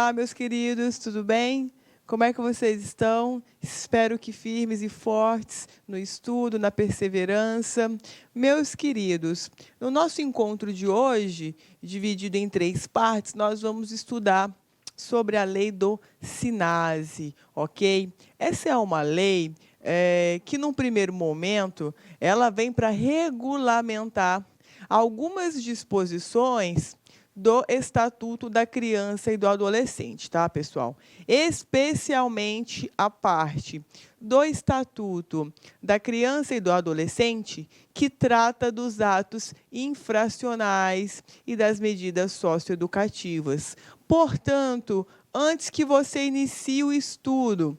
Olá, meus queridos, tudo bem? Como é que vocês estão? Espero que firmes e fortes no estudo, na perseverança. Meus queridos, no nosso encontro de hoje, dividido em 3 partes, nós vamos estudar sobre a lei do SINASE, ok? Essa é uma lei que, num primeiro momento, ela vem para regulamentar algumas disposições do Estatuto da Criança e do Adolescente, tá, pessoal? Especialmente a parte do Estatuto da Criança e do Adolescente, que trata dos atos infracionais e das medidas socioeducativas. Portanto, antes que você inicie o estudo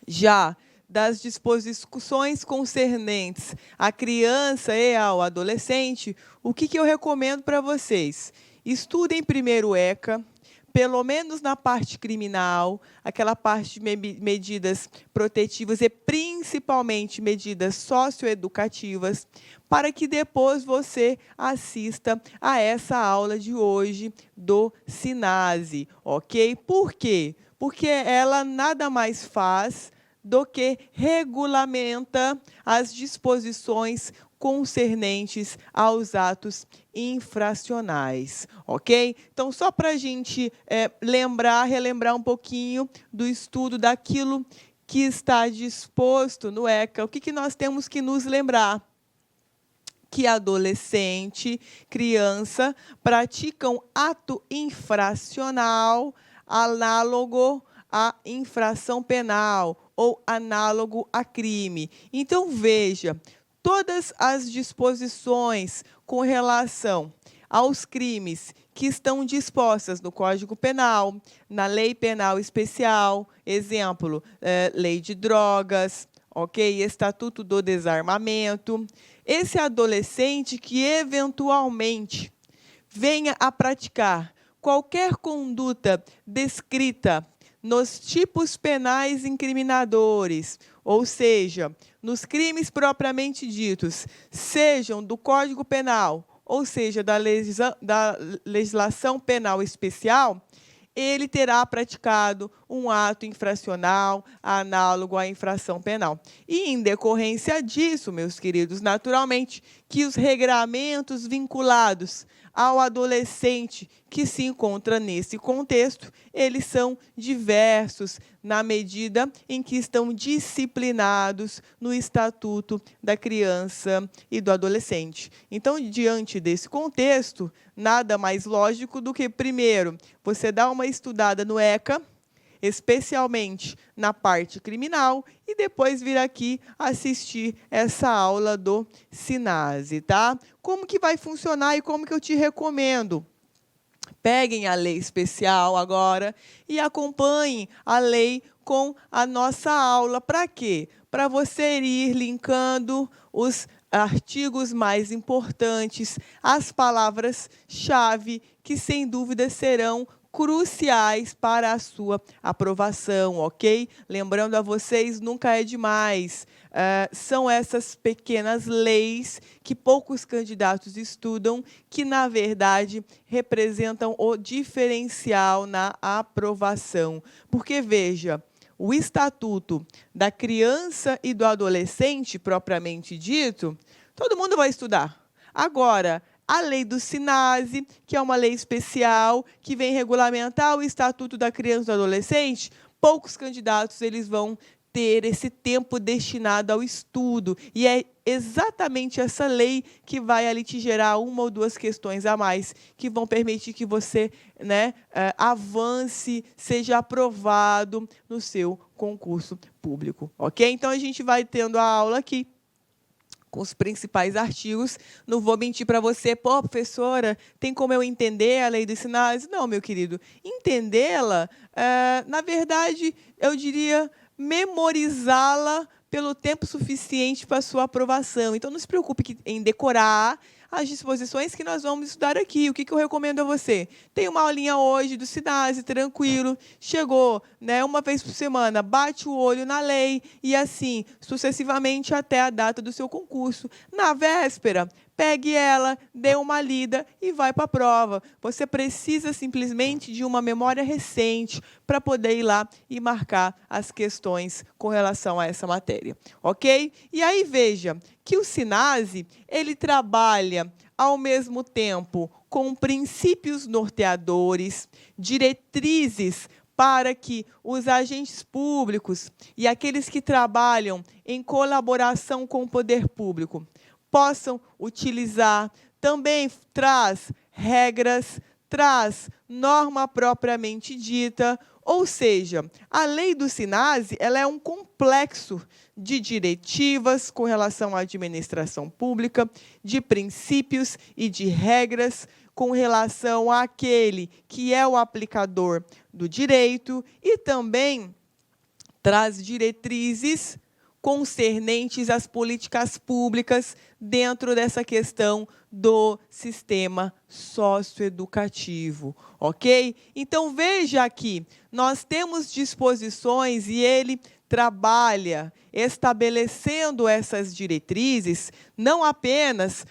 já das disposições concernentes à criança e ao adolescente, o que eu recomendo para vocês? Estudem primeiro o ECA, pelo menos na parte criminal, aquela parte de medidas protetivas e principalmente medidas socioeducativas, para que depois você assista a essa aula de hoje do SINASE, ok? Por quê? Porque ela nada mais faz do que regulamenta as disposições concernentes aos atos infracionais, ok? Então, só para a gente relembrar um pouquinho do estudo daquilo que está disposto no ECA, o que nós temos que nos lembrar? Que adolescente, criança, praticam ato infracional análogo à infração penal ou análogo a crime. Então, veja, todas as disposições com relação aos crimes que estão dispostas no Código Penal, na Lei Penal Especial, exemplo, Lei de Drogas, ok? Estatuto do Desarmamento. Esse adolescente que eventualmente venha a praticar qualquer conduta descrita nos tipos penais incriminadores, ou seja, nos crimes propriamente ditos, sejam do Código Penal, ou seja, da legislação penal especial, ele terá praticado um ato infracional análogo à infração penal. E, em decorrência disso, meus queridos, naturalmente, que os regramentos vinculados ao adolescente que se encontra nesse contexto, eles são diversos na medida em que estão disciplinados no Estatuto da Criança e do Adolescente. Então, diante desse contexto, nada mais lógico do que, primeiro, você dar uma estudada no ECA, especialmente na parte criminal, e depois vir aqui assistir essa aula do SINASE, tá? Como que vai funcionar e como que eu te recomendo? Peguem a lei especial agora e acompanhem a lei com a nossa aula. Para quê? Para você ir linkando os artigos mais importantes, as palavras-chave que, sem dúvida, serão cruciais para a sua aprovação, ok? Lembrando a vocês, nunca é demais. São essas pequenas leis que poucos candidatos estudam, que, na verdade, representam o diferencial na aprovação. Porque, veja, o Estatuto da Criança e do Adolescente, propriamente dito, todo mundo vai estudar. Agora, a lei do SINASE, que é uma lei especial, que vem regulamentar o Estatuto da Criança e do Adolescente, poucos candidatos eles vão ter esse tempo destinado ao estudo. E é exatamente essa lei que vai ali te gerar uma ou duas questões a mais, que vão permitir que você, avance, seja aprovado no seu concurso público. Ok? Então, a gente vai tendo a aula aqui com os principais artigos. Não vou mentir para você, pô, professora, tem como eu entender a lei dos sinais? Não, meu querido. Entendê-la, na verdade, eu diria memorizá-la pelo tempo suficiente para a sua aprovação. Então, não se preocupe em decorar as disposições que nós vamos estudar aqui. O que eu recomendo a você? Tem uma aulinha hoje do SINASE, tranquilo. Chegou, uma vez por semana, bate o olho na lei e assim, sucessivamente, até a data do seu concurso. Na véspera, pegue ela, dê uma lida e vai para a prova. Você precisa simplesmente de uma memória recente para poder ir lá e marcar as questões com relação a essa matéria, ok? E aí veja que o SINASE, ele trabalha ao mesmo tempo com princípios norteadores, diretrizes para que os agentes públicos e aqueles que trabalham em colaboração com o poder público possam utilizar. Também traz regras, traz norma propriamente dita, ou seja, a lei do SINASE ela é um complexo de diretivas com relação à administração pública, de princípios e de regras com relação àquele que é o aplicador do direito e também traz diretrizes concernentes às políticas públicas dentro dessa questão do sistema socioeducativo, ok? Então, veja aqui, nós temos disposições e ele trabalha estabelecendo essas diretrizes não apenas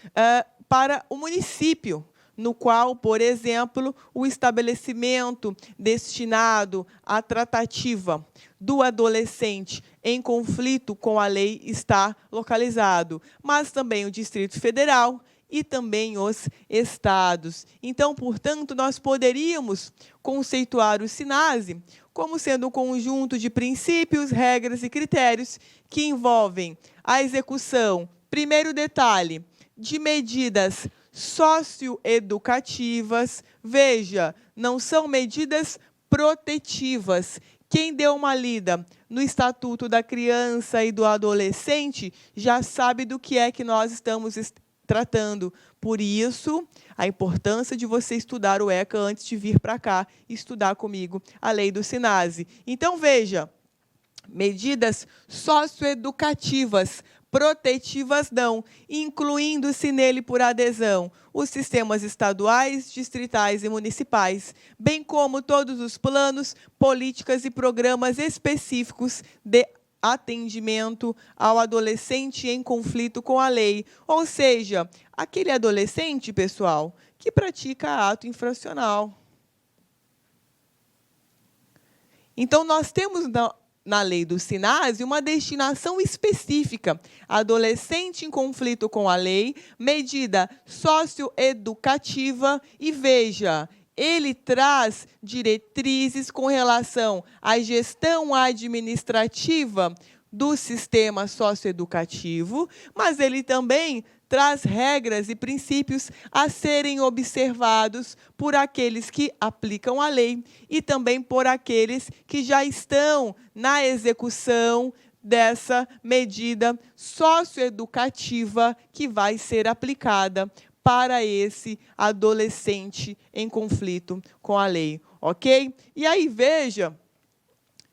para o município, no qual, por exemplo, o estabelecimento destinado à tratativa do adolescente em conflito com a lei está localizado, mas também o Distrito Federal e também os estados. Então, portanto, nós poderíamos conceituar o SINASE como sendo um conjunto de princípios, regras e critérios que envolvem a execução, primeiro detalhe, de medidas socioeducativas. Veja, não são medidas protetivas. Quem deu uma lida no Estatuto da Criança e do Adolescente já sabe do que é que nós estamos tratando. Por isso, a importância de você estudar o ECA antes de vir para cá e estudar comigo a lei do SINASE. Então, veja, medidas socioeducativas, protetivas não, incluindo-se nele por adesão os sistemas estaduais, distritais e municipais, bem como todos os planos, políticas e programas específicos de atendimento ao adolescente em conflito com a lei, ou seja, aquele adolescente, pessoal, que pratica ato infracional. Então, nós temos na lei do SINASE uma destinação específica, adolescente em conflito com a lei, medida socioeducativa, e veja, ele traz diretrizes com relação à gestão administrativa do sistema socioeducativo, mas ele também traz regras e princípios a serem observados por aqueles que aplicam a lei e também por aqueles que já estão na execução dessa medida socioeducativa que vai ser aplicada para esse adolescente em conflito com a lei, ok? E aí veja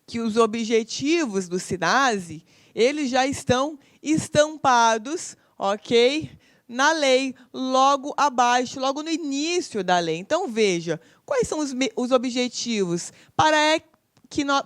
que os objetivos do SINASE, eles já estão estampados, ok, na lei, logo abaixo, logo no início da lei. Então, veja, quais são os objetivos?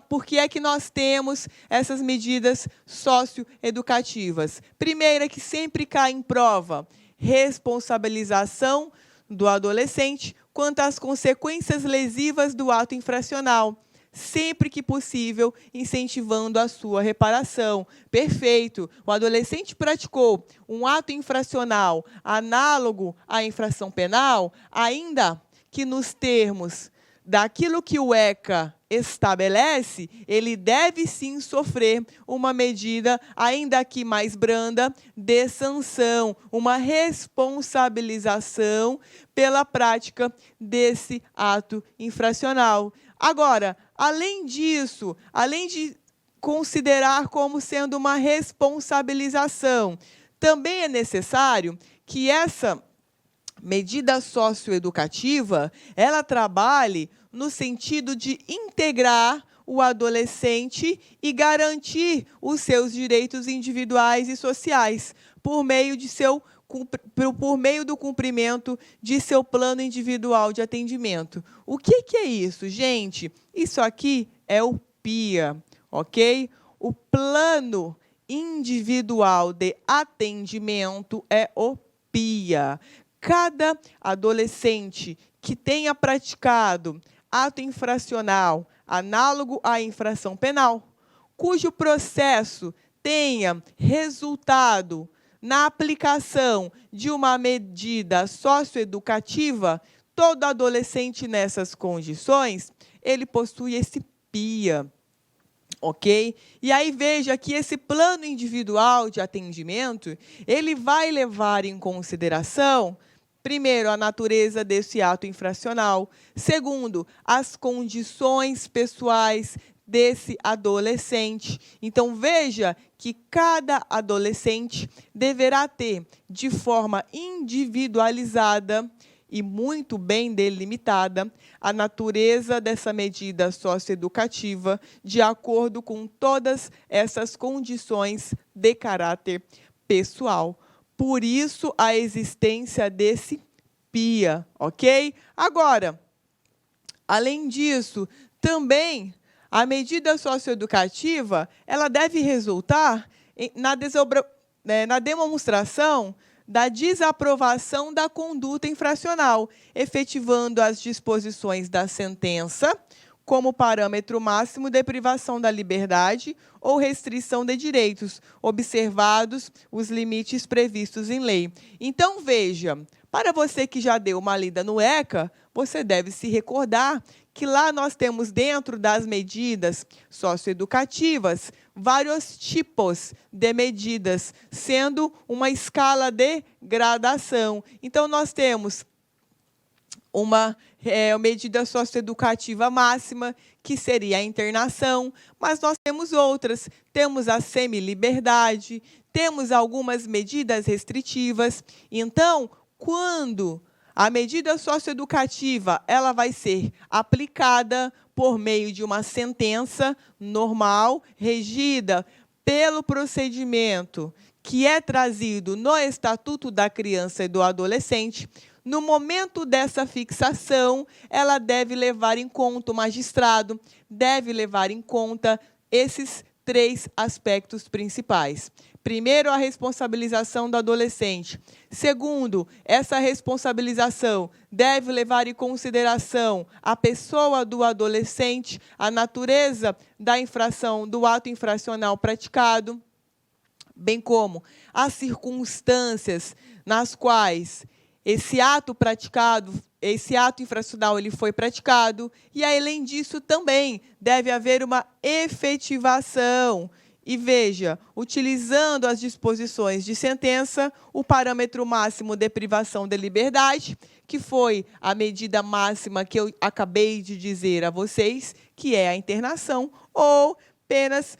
Por que é que nós temos essas medidas socioeducativas? Primeira, que sempre cai em prova, responsabilização do adolescente quanto às consequências lesivas do ato infracional, sempre que possível, incentivando a sua reparação. Perfeito. O adolescente praticou um ato infracional análogo à infração penal, ainda que nos termos daquilo que o ECA estabelece, ele deve sim sofrer uma medida, ainda que mais branda, de sanção, uma responsabilização pela prática desse ato infracional. Agora, além disso, além de considerar como sendo uma responsabilização, também é necessário que essa medida socioeducativa, ela trabalhe no sentido de integrar o adolescente e garantir os seus direitos individuais e sociais por meio do cumprimento de seu plano individual de atendimento. O que é isso, gente? Isso aqui é o PIA, ok? O Plano Individual de Atendimento é o PIA. Cada adolescente que tenha praticado ato infracional análogo à infração penal, cujo processo tenha resultado na aplicação de uma medida socioeducativa, todo adolescente nessas condições, ele possui esse PIA. Ok? E aí veja que esse plano individual de atendimento, ele vai levar em consideração, primeiro, a natureza desse ato infracional, segundo, as condições pessoais desse adolescente. Então, veja que cada adolescente deverá ter, de forma individualizada e muito bem delimitada, a natureza dessa medida socioeducativa de acordo com todas essas condições de caráter pessoal. Por isso, a existência desse PIA, ok? Agora, além disso, também a medida socioeducativa ela deve resultar na demonstração da desaprovação da conduta infracional, efetivando as disposições da sentença como parâmetro máximo de privação da liberdade ou restrição de direitos, observados os limites previstos em lei. Então, veja, para você que já deu uma lida no ECA, você deve se recordar que lá nós temos, dentro das medidas socioeducativas, vários tipos de medidas, sendo uma escala de gradação. Então, nós temos uma medida socioeducativa máxima, que seria a internação, mas nós temos outras. Temos a semiliberdade, temos algumas medidas restritivas. Então, quando a medida socioeducativa ela vai ser aplicada por meio de uma sentença normal, regida pelo procedimento que é trazido no Estatuto da Criança e do Adolescente, no momento dessa fixação, ela deve levar em conta, o magistrado deve levar em conta esses 3 aspectos principais. Primeiro, a responsabilização do adolescente. Segundo, essa responsabilização deve levar em consideração a pessoa do adolescente, a natureza da infração, do ato infracional praticado, bem como as circunstâncias nas quais esse ato infracional ele foi praticado, e, além disso, também deve haver uma efetivação. E veja, utilizando as disposições de sentença, o parâmetro máximo de privação de liberdade, que foi a medida máxima que eu acabei de dizer a vocês, que é a internação, ou penas,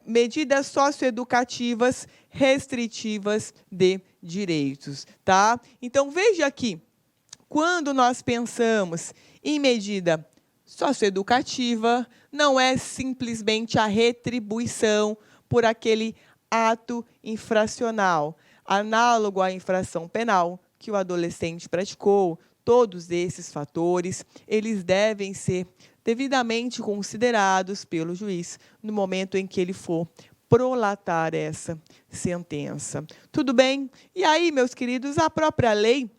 medidas socioeducativas restritivas de direitos, tá? Então, veja aqui, quando nós pensamos em medida socioeducativa, não é simplesmente a retribuição por aquele ato infracional, análogo à infração penal que o adolescente praticou. Todos esses fatores, eles devem ser devidamente considerados pelo juiz no momento em que ele for prolatar essa sentença. Tudo bem? E aí, meus queridos, a própria lei,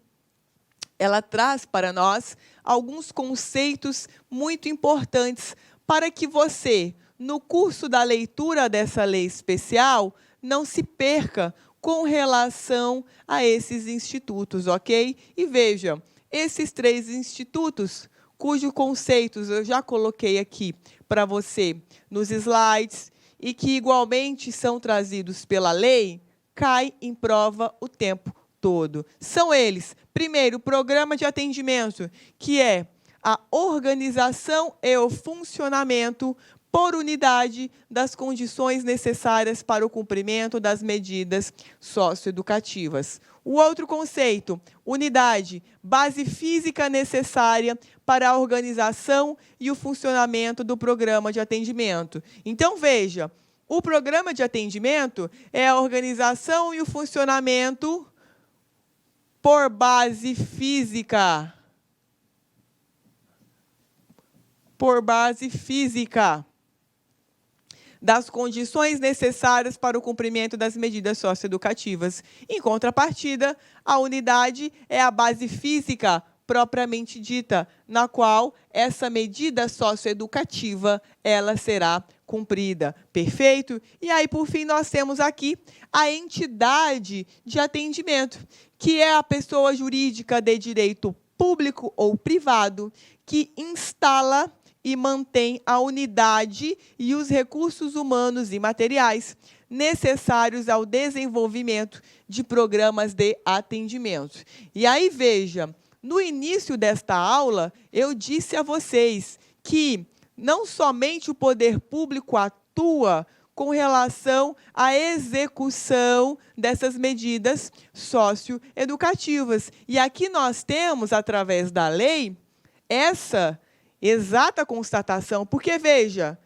ela traz para nós alguns conceitos muito importantes para que você, no curso da leitura dessa lei especial, não se perca com relação a esses institutos, ok? E veja, esses 3 institutos, cujos conceitos eu já coloquei aqui para você nos slides, e que igualmente são trazidos pela lei, cai em prova o tempo todo. São eles, primeiro, o programa de atendimento, que é a organização e o funcionamento por unidade das condições necessárias para o cumprimento das medidas socioeducativas. O outro conceito, unidade, base física necessária para a organização e o funcionamento do programa de atendimento. Então, veja, o programa de atendimento é a organização e o funcionamento por base física. Por base física. das condições necessárias para o cumprimento das medidas socioeducativas. Em contrapartida, a unidade é a base física propriamente dita, na qual essa medida socioeducativa ela será cumprida. Perfeito? E aí, por fim, nós temos aqui a entidade de atendimento, que é a pessoa jurídica de direito público ou privado que instala e mantém a unidade e os recursos humanos e materiais necessários ao desenvolvimento de programas de atendimento. E aí, veja, no início desta aula, eu disse a vocês que não somente o poder público atua com relação à execução dessas medidas socioeducativas. E aqui nós temos, através da lei, essa exata constatação, porque, veja,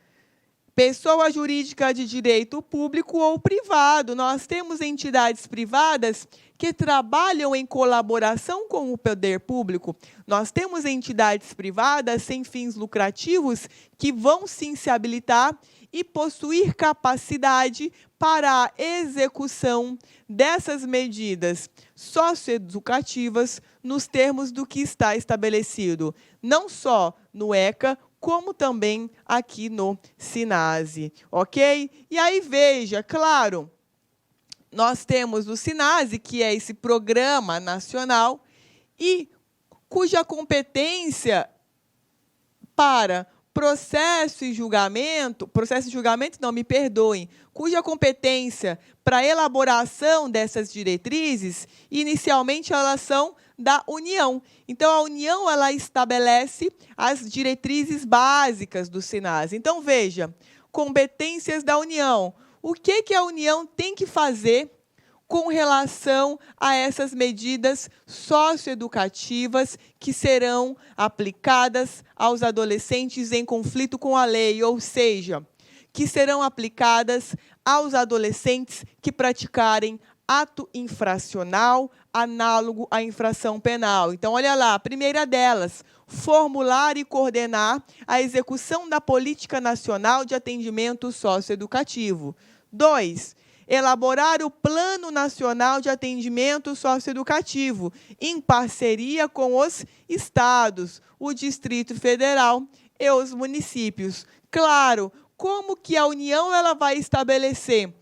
pessoa jurídica de direito público ou privado, nós temos entidades privadas que trabalham em colaboração com o poder público. Nós temos entidades privadas sem fins lucrativos que vão sim se habilitar e possuir capacidade para a execução dessas medidas socioeducativas nos termos do que está estabelecido, não só no ECA, como também aqui no SINASE, ok? E aí, veja, claro, nós temos o SINASE, que é esse programa nacional, e cuja competência para processo e julgamento, não, me perdoem, cuja competência para elaboração dessas diretrizes, inicialmente elas são da União. Então, a União ela estabelece as diretrizes básicas do SINASE. Então, veja, competências da União. O que a União tem que fazer com relação a essas medidas socioeducativas que serão aplicadas aos adolescentes em conflito com a lei, ou seja, que serão aplicadas aos adolescentes que praticarem ato infracional análogo à infração penal. Então, olha lá, a primeira delas, formular e coordenar a execução da Política Nacional de Atendimento Socioeducativo. 2, elaborar o Plano Nacional de Atendimento Socioeducativo, em parceria com os estados, o Distrito Federal e os municípios. Claro, como que a União ela vai estabelecer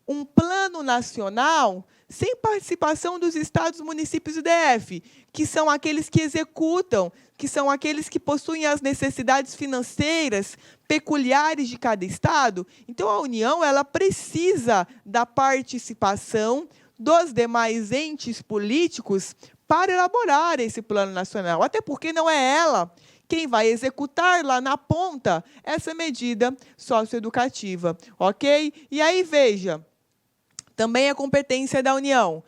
um plano nacional sem participação dos estados, municípios e DF, que são aqueles que executam, que são aqueles que possuem as necessidades financeiras peculiares de cada estado? Então, a União ela precisa da participação dos demais entes políticos para elaborar esse plano nacional, até porque não é ela quem vai executar lá na ponta essa medida socioeducativa, ok? E aí, veja, também é competência da União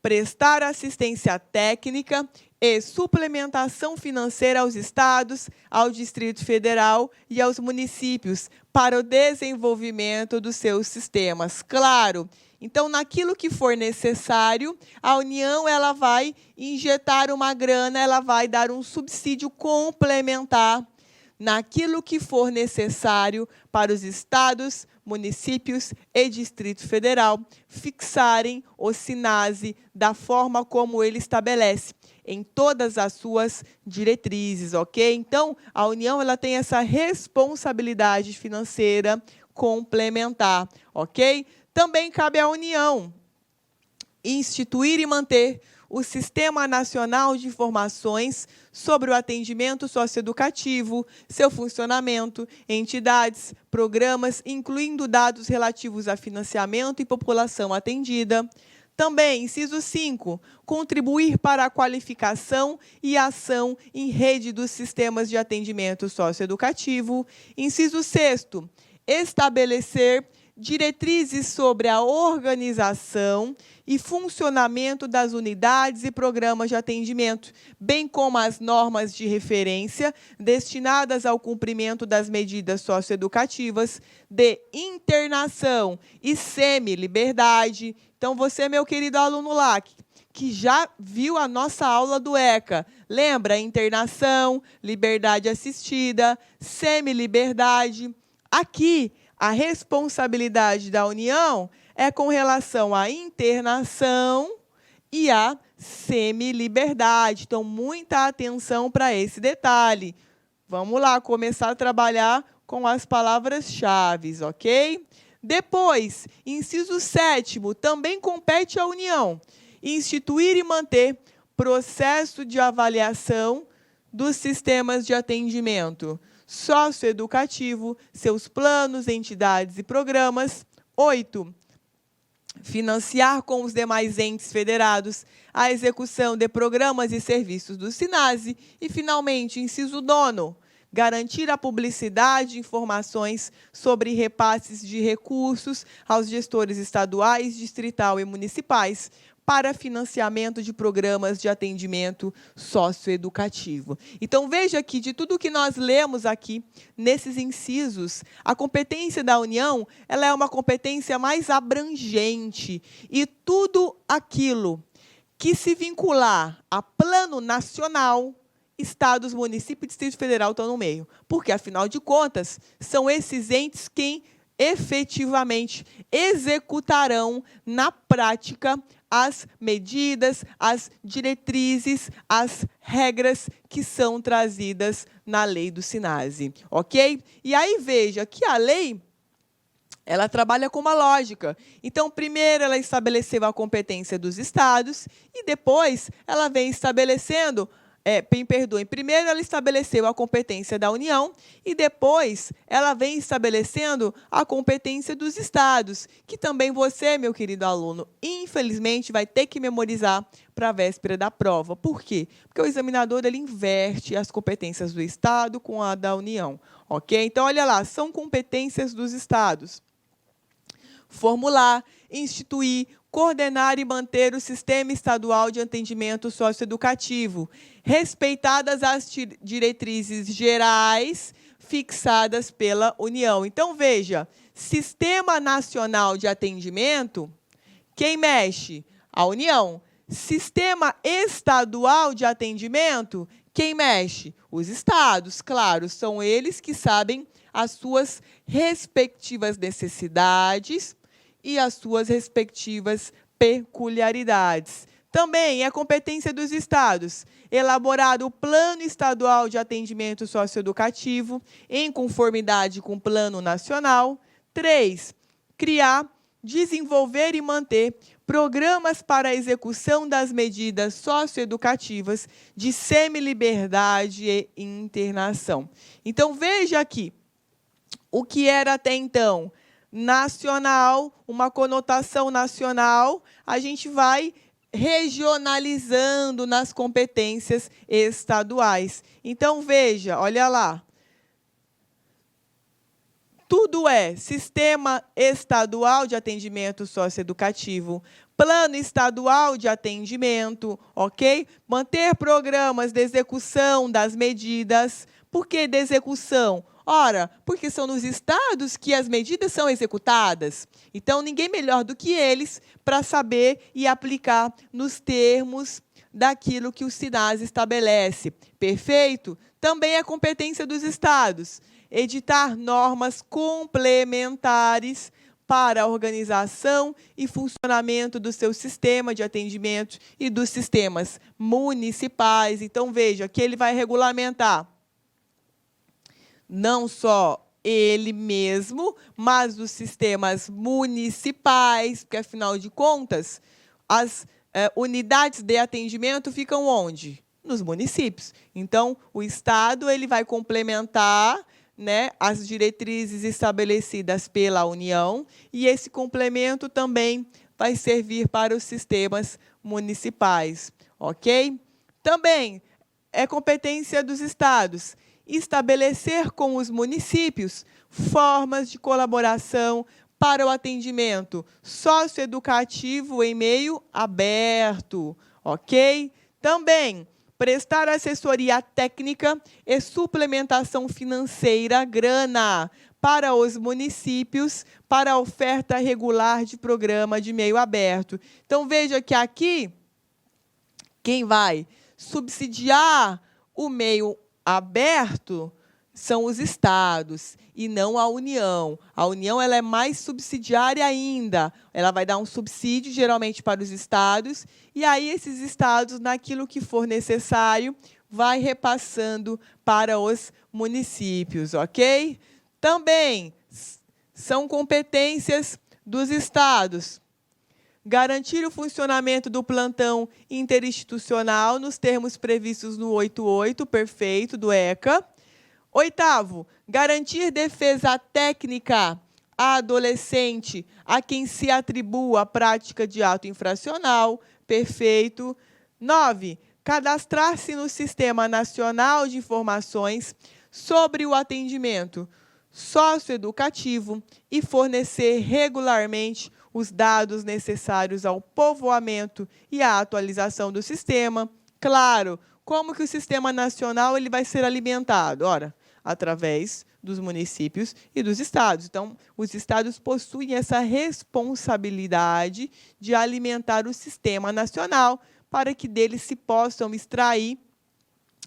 prestar assistência técnica e suplementação financeira aos estados, ao Distrito Federal e aos municípios para o desenvolvimento dos seus sistemas. Claro, então, naquilo que for necessário, a União ela vai injetar uma grana, ela vai dar um subsídio complementar naquilo que for necessário para os estados, municípios e Distrito Federal fixarem o SINASE da forma como ele estabelece, em todas as suas diretrizes, ok? Então, a União ela tem essa responsabilidade financeira complementar, ok? Também cabe à União instituir e manter o Sistema Nacional de Informações sobre o Atendimento Socioeducativo, seu funcionamento, entidades, programas, incluindo dados relativos a financiamento e população atendida. Também, inciso 5, contribuir para a qualificação e ação em rede dos sistemas de atendimento socioeducativo. Inciso 6, estabelecer diretrizes sobre a organização e funcionamento das unidades e programas de atendimento, bem como as normas de referência destinadas ao cumprimento das medidas socioeducativas de internação e semi-liberdade. Então, você, meu querido aluno lá, que já viu a nossa aula do ECA, lembra? Internação, liberdade assistida, semi-liberdade. Aqui, a responsabilidade da União é com relação à internação e à semi-liberdade. Então, muita atenção para esse detalhe. Vamos lá, começar a trabalhar com as palavras-chave, ok? Depois, inciso 7º, também compete à União instituir e manter processo de avaliação dos sistemas de atendimento socioeducativo, seus planos, entidades e programas. 8. Financiar com os demais entes federados a execução de programas e serviços do SINASE. E, finalmente, inciso 9, garantir a publicidade de informações sobre repasses de recursos aos gestores estaduais, distrital e municipais para financiamento de programas de atendimento socioeducativo. Então, veja que de tudo que nós lemos aqui, nesses incisos, a competência da União ela é uma competência mais abrangente e tudo aquilo que se vincular a plano nacional, estados, municípios e Distrito Federal estão no meio. Porque, afinal de contas, são esses entes quem efetivamente executarão na prática as medidas, as diretrizes, as regras que são trazidas na lei do SINASE, ok? E aí, veja que a lei ela trabalha com uma lógica. Então, primeiro ela estabeleceu a competência dos estados e depois ela vem estabelecendo primeiro ela estabeleceu a competência da União e depois ela vem estabelecendo a competência dos estados, que também você, meu querido aluno, infelizmente vai ter que memorizar para a véspera da prova. Por quê? Porque o examinador ele inverte as competências do estado com a da União, ok? Então, olha lá, são competências dos estados. Formular, instituir, coordenar e manter o sistema estadual de atendimento socioeducativo, respeitadas as diretrizes gerais fixadas pela União. Então, veja, Sistema Nacional de Atendimento, quem mexe? A União. Sistema Estadual de Atendimento, quem mexe? Os estados, claro, são eles que sabem as suas respectivas necessidades e as suas respectivas peculiaridades. Também é competência dos estados elaborar o Plano Estadual de Atendimento Socioeducativo em conformidade com o Plano Nacional. 3. Criar, desenvolver e manter programas para a execução das medidas socioeducativas de semi-liberdade e internação. Então, veja aqui, o que era até então nacional, uma conotação nacional, a gente vai regionalizando nas competências estaduais. Então, veja, olha lá. Tudo é Sistema Estadual de Atendimento Socioeducativo, Plano Estadual de Atendimento, ok? Manter programas de execução das medidas. Por que de execução? Ora, porque são nos estados que as medidas são executadas. Então, ninguém melhor do que eles para saber e aplicar nos termos daquilo que o SINASE estabelece. Perfeito? Também é competência dos estados editar normas complementares para a organização e funcionamento do seu sistema de atendimento e dos sistemas municipais. Então, veja, que ele vai regulamentar não só ele mesmo, mas os sistemas municipais, porque, afinal de contas, as unidades de atendimento ficam onde? Nos municípios. Então, o Estado ele vai complementar, né, as diretrizes estabelecidas pela União, e esse complemento também vai servir para os sistemas municipais, ok? Também é competência dos estados estabelecer com os municípios formas de colaboração para o atendimento socioeducativo em meio aberto, ok? Também prestar assessoria técnica e suplementação financeira, grana, para os municípios, para a oferta regular de programa de meio aberto. Então, veja que aqui, quem vai subsidiar o meio aberto, são os estados e não a União. A União ela é mais subsidiária ainda. Ela vai dar um subsídio, geralmente, para os estados, e aí esses estados, naquilo que for necessário, vai repassando para os municípios, ok? Também são competências dos estados. Garantir o funcionamento do plantão interinstitucional nos termos previstos no 88, perfeito, do ECA. 8º, garantir defesa técnica a adolescente a quem se atribua a prática de ato infracional, perfeito. 9, cadastrar-se no Sistema Nacional de Informações sobre o atendimento socioeducativo e fornecer regularmente os dados necessários ao povoamento e à atualização do sistema. Claro, como que o Sistema Nacional ele vai ser alimentado? Ora, através dos municípios e dos estados. Então, os estados possuem essa responsabilidade de alimentar o Sistema Nacional para que deles se possam extrair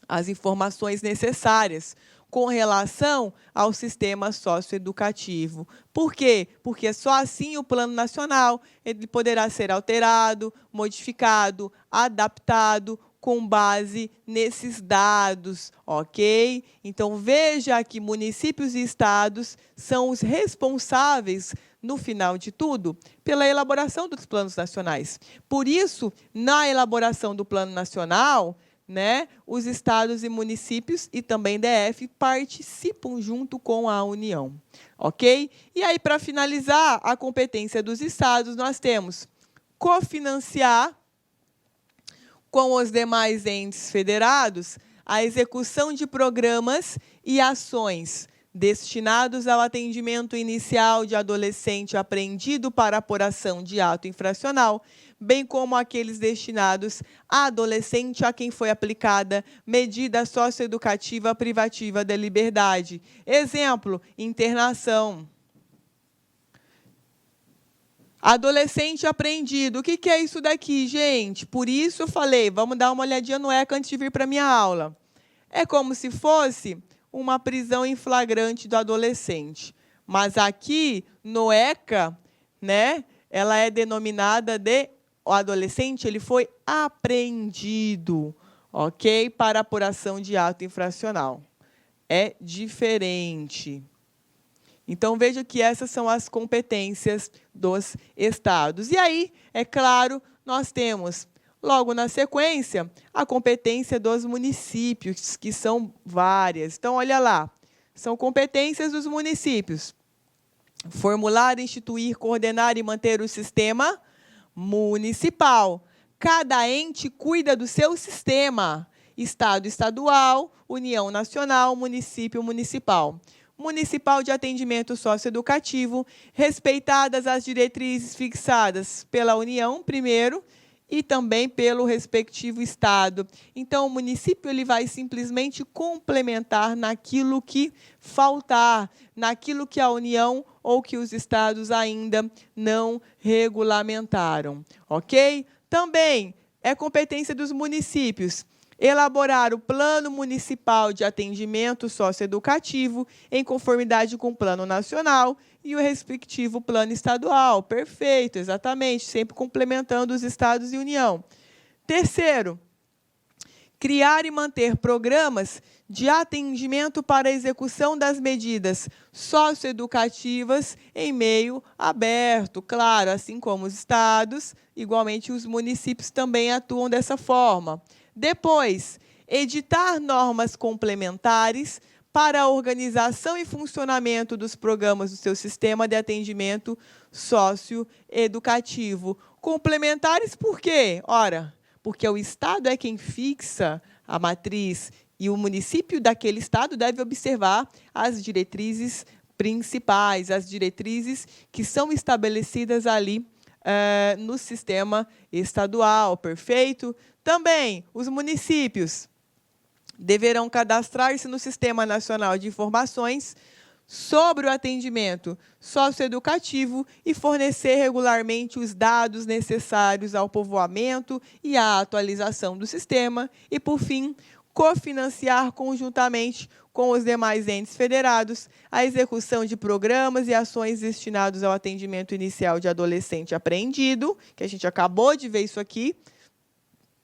as informações necessárias com relação ao sistema socioeducativo. Por quê? Porque só assim o Plano Nacional ele poderá ser alterado, modificado, adaptado com base nesses dados, ok? Então, veja que municípios e estados são os responsáveis, no final de tudo, pela elaboração dos planos nacionais. Por isso, na elaboração do Plano Nacional, né, os estados e municípios e também DF participam junto com a União, ok? E aí, para finalizar, a competência dos estados, nós temos cofinanciar com os demais entes federados a execução de programas e ações destinados ao atendimento inicial de adolescente apreendido para apuração de ato infracional, bem como aqueles destinados a adolescente a quem foi aplicada medida socioeducativa privativa da liberdade. Exemplo, internação. Adolescente apreendido. O que é isso daqui, gente? Por isso eu falei, vamos dar uma olhadinha no ECA antes de vir para a minha aula. É como se fosse uma prisão em flagrante do adolescente. Mas aqui, no ECA, né, ela é denominada de o adolescente ele foi apreendido, ok? Para apuração de ato infracional. É diferente. Então, veja que essas são as competências dos estados. E aí, é claro, nós temos, logo na sequência, a competência dos municípios, que são várias. Então, olha lá, são competências dos municípios. Formular, instituir, coordenar e manter o sistema municipal. Cada ente cuida do seu sistema. Estado estadual, União nacional, município municipal. Municipal de atendimento socioeducativo, respeitadas as diretrizes fixadas pela União, primeiro, e também pelo respectivo Estado. Então, o município ele vai simplesmente complementar naquilo que faltar, naquilo que a União ou que os Estados ainda não regulamentaram, ok? Também é competência dos municípios elaborar o Plano Municipal de Atendimento Socioeducativo em conformidade com o Plano Nacional e o respectivo Plano Estadual. Perfeito, exatamente, sempre complementando os Estados e União. Terceiro, criar e manter programas de atendimento para a execução das medidas socioeducativas em meio aberto. Claro, assim como os estados, igualmente os municípios também atuam dessa forma. Depois, editar normas complementares para a organização e funcionamento dos programas do seu sistema de atendimento socioeducativo. Complementares por quê? Ora, porque o Estado é quem fixa a matriz e o município daquele Estado deve observar as diretrizes principais, as diretrizes que são estabelecidas ali no sistema estadual, perfeito? Também, os municípios deverão cadastrar-se no Sistema Nacional de Informações sobre o atendimento socioeducativo e fornecer regularmente os dados necessários ao povoamento e à atualização do sistema. E, por fim, cofinanciar conjuntamente com os demais entes federados, a execução de programas e ações destinados ao atendimento inicial de adolescente apreendido, que a gente acabou de ver isso aqui,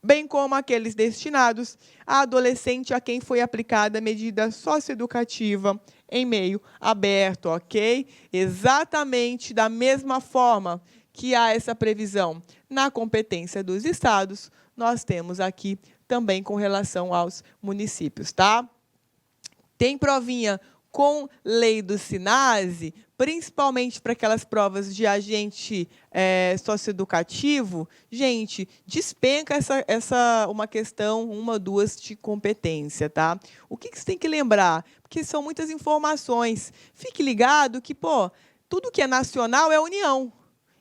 bem como aqueles destinados a adolescente a quem foi aplicada a medida socioeducativa em meio aberto, ok? Exatamente da mesma forma que há essa previsão na competência dos estados, nós temos aqui também com relação aos municípios, tá? Tem provinha com lei do SINASE, principalmente para aquelas provas de agente socioeducativo, gente, despenca uma questão, uma ou duas de competência, tá? O que você tem que lembrar? Porque são muitas informações. Fique ligado que, tudo que é nacional é União.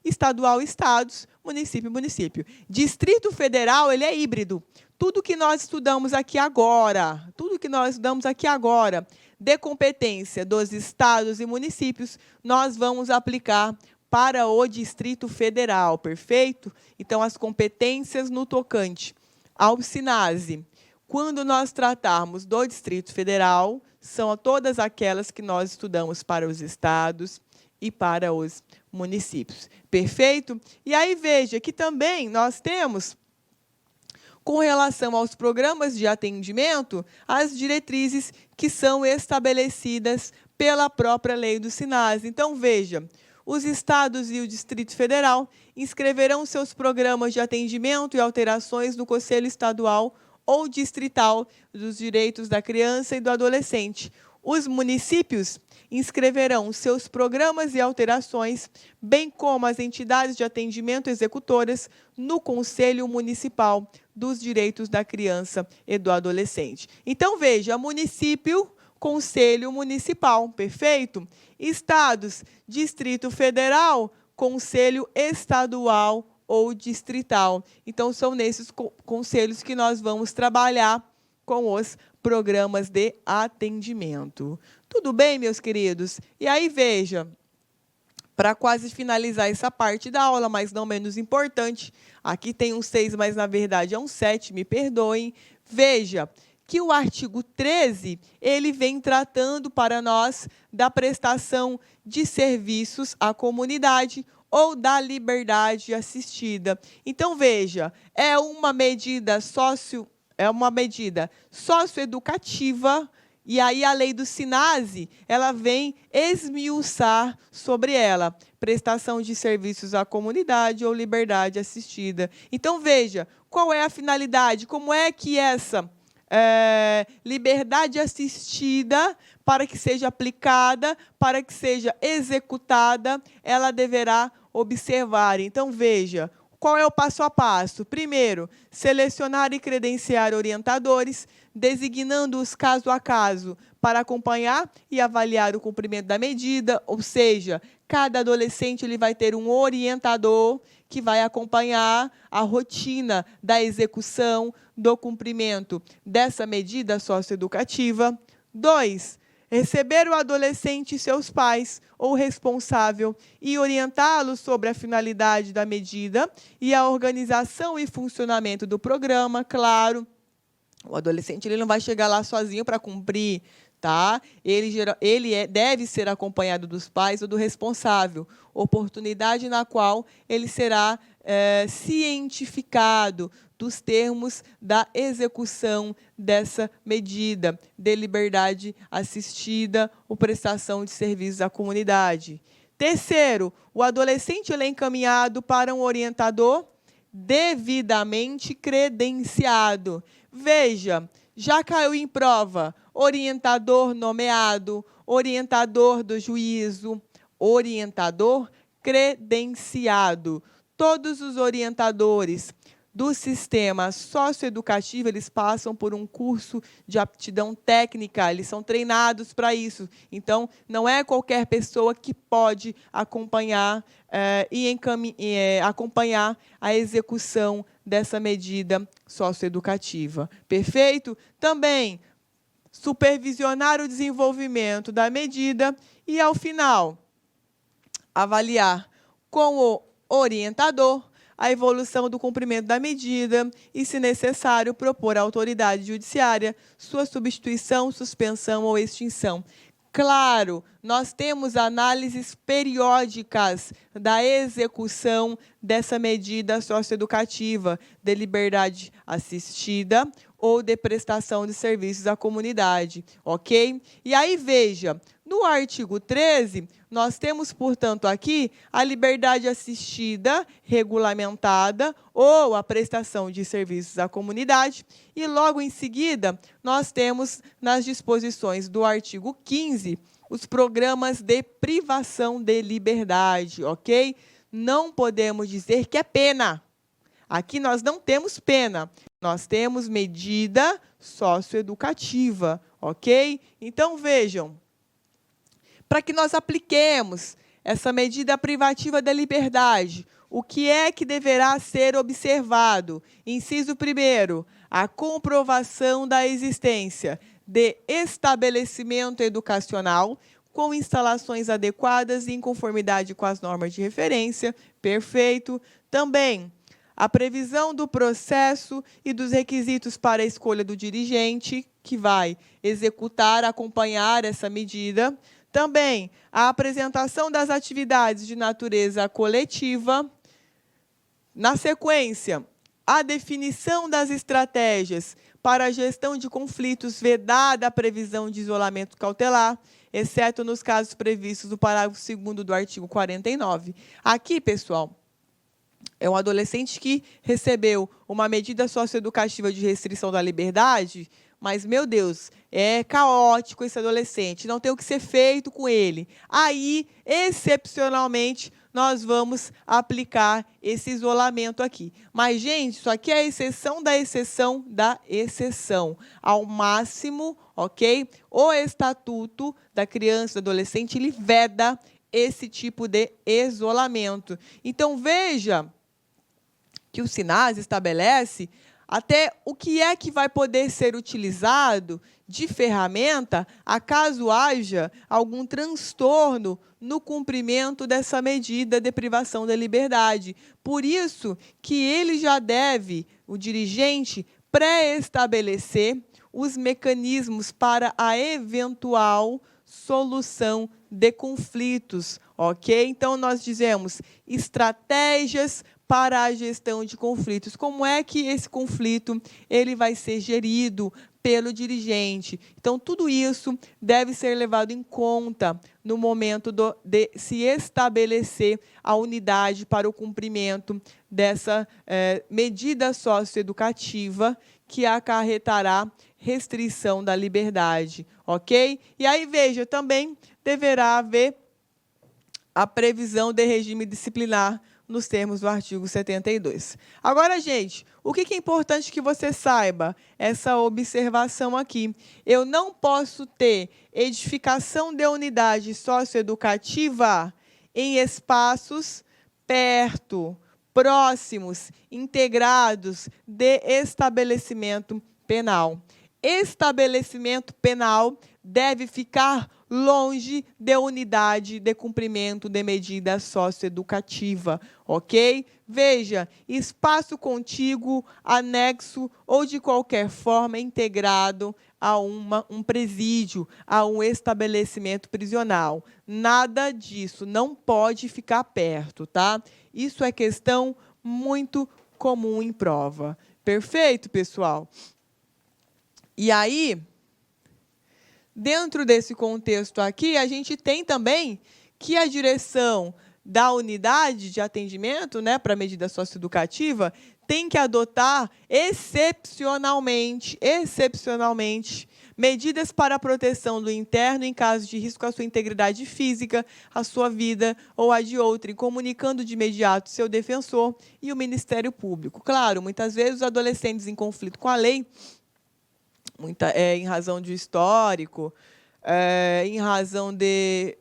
Estadual, estados, município, município. Distrito Federal, ele é híbrido. Tudo que nós estudamos aqui agora, de competência dos estados e municípios, nós vamos aplicar para o Distrito Federal, perfeito? Então, as competências no tocante ao SINASE, quando nós tratarmos do Distrito Federal, são todas aquelas que nós estudamos para os estados e para os municípios. Perfeito? E aí, veja que também nós temos, com relação aos programas de atendimento, as diretrizes que são estabelecidas pela própria lei do SINASE. Então, veja, os estados e o Distrito Federal inscreverão seus programas de atendimento e alterações no Conselho Estadual ou Distrital dos Direitos da Criança e do Adolescente. Os municípios inscreverão seus programas e alterações, bem como as entidades de atendimento executoras, no Conselho Municipal dos Direitos da Criança e do Adolescente. Então, veja, município, Conselho Municipal, perfeito? Estados, Distrito Federal, Conselho Estadual ou Distrital. Então, são nesses conselhos que nós vamos trabalhar com os programas de atendimento. Tudo bem, meus queridos? E aí, veja, para quase finalizar essa parte da aula, mas não menos importante, aqui tem um 6, mas na verdade é um 7, me perdoem. Veja que o artigo 13, ele vem tratando para nós da prestação de serviços à comunidade ou da liberdade assistida. Então, veja, é uma medida socioeducativa, e aí a lei do SINASE, ela vem esmiuçar sobre ela, prestação de serviços à comunidade ou liberdade assistida. Então, veja, qual é a finalidade? Como é que essa liberdade assistida, para que seja aplicada, para que seja executada, ela deverá observar. Então, veja, qual é o passo a passo? Primeiro, selecionar e credenciar orientadores, designando-os caso a caso para acompanhar e avaliar o cumprimento da medida, ou seja, cada adolescente ele vai ter um orientador que vai acompanhar a rotina da execução, do cumprimento dessa medida socioeducativa. 2, receber o adolescente e seus pais ou responsável e orientá-los sobre a finalidade da medida e a organização e funcionamento do programa, claro. O adolescente ele não vai chegar lá sozinho para cumprir, tá? Ele deve ser acompanhado dos pais ou do responsável, oportunidade na qual ele será cientificado dos termos da execução dessa medida de liberdade assistida ou prestação de serviços à comunidade. Terceiro, o adolescente ele é encaminhado para um orientador devidamente credenciado. Veja, já caiu em prova orientador nomeado, orientador do juízo, orientador credenciado. Todos os orientadores do sistema socioeducativo, eles passam por um curso de aptidão técnica, eles são treinados para isso. Então, não é qualquer pessoa que pode acompanhar acompanhar a execução dessa medida socioeducativa. Perfeito? Também, supervisionar o desenvolvimento da medida e, ao final, avaliar com o orientador a evolução do cumprimento da medida e, se necessário, propor à autoridade judiciária sua substituição, suspensão ou extinção. Claro, nós temos análises periódicas da execução dessa medida socioeducativa de liberdade assistida ou de prestação de serviços à comunidade, ok? E aí, veja, no artigo 13, nós temos, portanto, aqui a liberdade assistida, regulamentada, ou a prestação de serviços à comunidade, e logo em seguida, nós temos, nas disposições do artigo 15, os programas de privação de liberdade, ok? Não podemos dizer que é pena. Aqui nós não temos pena, nós temos medida socioeducativa, ok? Então, vejam, para que nós apliquemos essa medida privativa da liberdade, o que é que deverá ser observado? Inciso 1º, a comprovação da existência de estabelecimento educacional com instalações adequadas e em conformidade com as normas de referência. Perfeito. Também a previsão do processo e dos requisitos para a escolha do dirigente que vai executar, acompanhar essa medida. Também a apresentação das atividades de natureza coletiva. Na sequência, a definição das estratégias para a gestão de conflitos, vedada a previsão de isolamento cautelar, exceto nos casos previstos no parágrafo 2º do artigo 49. Aqui, pessoal, é um adolescente que recebeu uma medida socioeducativa de restrição da liberdade, mas, meu Deus, é caótico esse adolescente, não tem o que ser feito com ele. Aí, excepcionalmente, nós vamos aplicar esse isolamento aqui. Mas, gente, isso aqui é a exceção da exceção da exceção. Ao máximo, ok? O Estatuto da Criança e do Adolescente, ele veda esse tipo de isolamento. Então, veja que o SINAS estabelece até o que é que vai poder ser utilizado de ferramenta acaso haja algum transtorno no cumprimento dessa medida de privação da liberdade. Por isso que ele já deve, o dirigente, pré-estabelecer os mecanismos para a eventual solução de conflitos, ok? Então, nós dizemos estratégias para a gestão de conflitos. Como é que esse conflito ele vai ser gerido pelo dirigente? Então, tudo isso deve ser levado em conta no momento de se estabelecer a unidade para o cumprimento dessa medida socioeducativa que acarretará restrição da liberdade, ok? E aí, veja, também deverá haver a previsão de regime disciplinar nos termos do artigo 72. Agora, gente, o que é importante que você saiba? Essa observação aqui. Eu não posso ter edificação de unidade socioeducativa em espaços perto, próximos, integrados de estabelecimento penal. Estabelecimento penal deve ficar longe de unidade de cumprimento de medida socioeducativa, ok? Veja, espaço contíguo, anexo ou de qualquer forma integrado a um presídio, a um estabelecimento prisional. Nada disso, não pode ficar perto, tá? Isso é questão muito comum em prova. Perfeito, pessoal? E aí, dentro desse contexto aqui, a gente tem também que a direção da unidade de atendimento, né, para a medida socioeducativa, tem que adotar excepcionalmente, medidas para a proteção do interno em caso de risco à sua integridade física, à sua vida ou à de outrem, comunicando de imediato seu defensor e o Ministério Público. Claro, muitas vezes os adolescentes em conflito com a lei, em razão de histórico, em razão de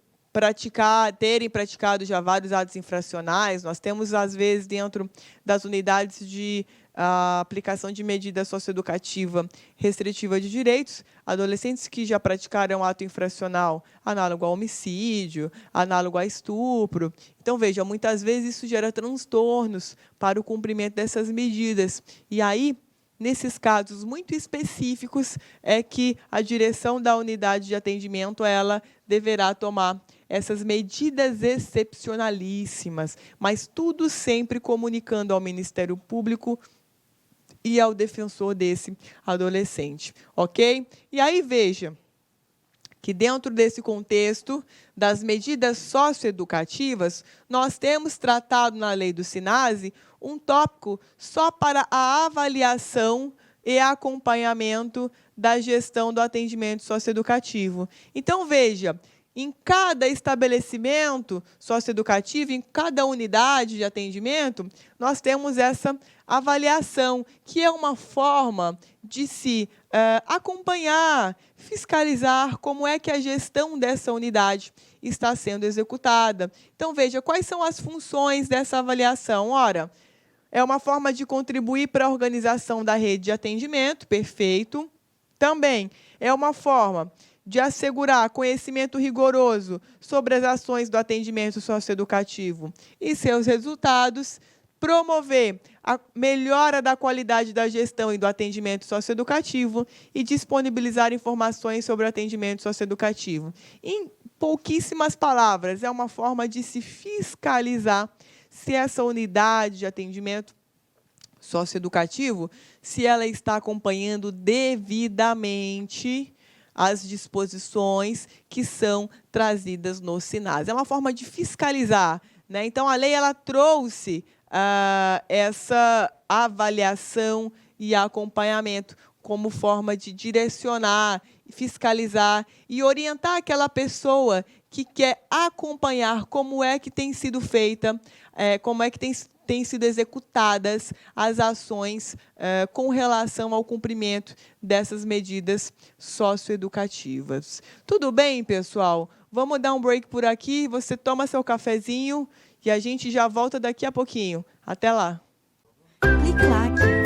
terem praticado já vários atos infracionais. Nós temos, às vezes, dentro das unidades de aplicação de medida socioeducativa restritiva de direitos, adolescentes que já praticaram ato infracional análogo a homicídio, análogo a estupro. Então, veja, muitas vezes isso gera transtornos para o cumprimento dessas medidas. E aí, nesses casos muito específicos, é que a direção da unidade de atendimento ela deverá tomar essas medidas excepcionalíssimas, mas tudo sempre comunicando ao Ministério Público e ao defensor desse adolescente, ok? E aí, veja que dentro desse contexto das medidas socioeducativas, nós temos tratado na lei do SINASE um tópico só para a avaliação e acompanhamento da gestão do atendimento socioeducativo. Então, veja, em cada estabelecimento socioeducativo, em cada unidade de atendimento, nós temos essa avaliação, que é uma forma de se acompanhar, fiscalizar como é que a gestão dessa unidade está sendo executada. Então, veja, quais são as funções dessa avaliação? Ora, é uma forma de contribuir para a organização da rede de atendimento, perfeito. Também é uma forma de assegurar conhecimento rigoroso sobre as ações do atendimento socioeducativo e seus resultados, promover a melhora da qualidade da gestão e do atendimento socioeducativo e disponibilizar informações sobre o atendimento socioeducativo. Em pouquíssimas palavras, é uma forma de se fiscalizar se essa unidade de atendimento socioeducativo, se ela está acompanhando devidamente as disposições que são trazidas no SINASE. É uma forma de fiscalizar, né? Então, a lei ela trouxe essa avaliação e acompanhamento como forma de direcionar, fiscalizar e orientar aquela pessoa que quer acompanhar como é que tem sido feita, como é que têm sido executadas as ações com relação ao cumprimento dessas medidas socioeducativas. Tudo bem, pessoal? Vamos dar um break por aqui, você toma seu cafezinho e a gente já volta daqui a pouquinho. Até lá! Clique like.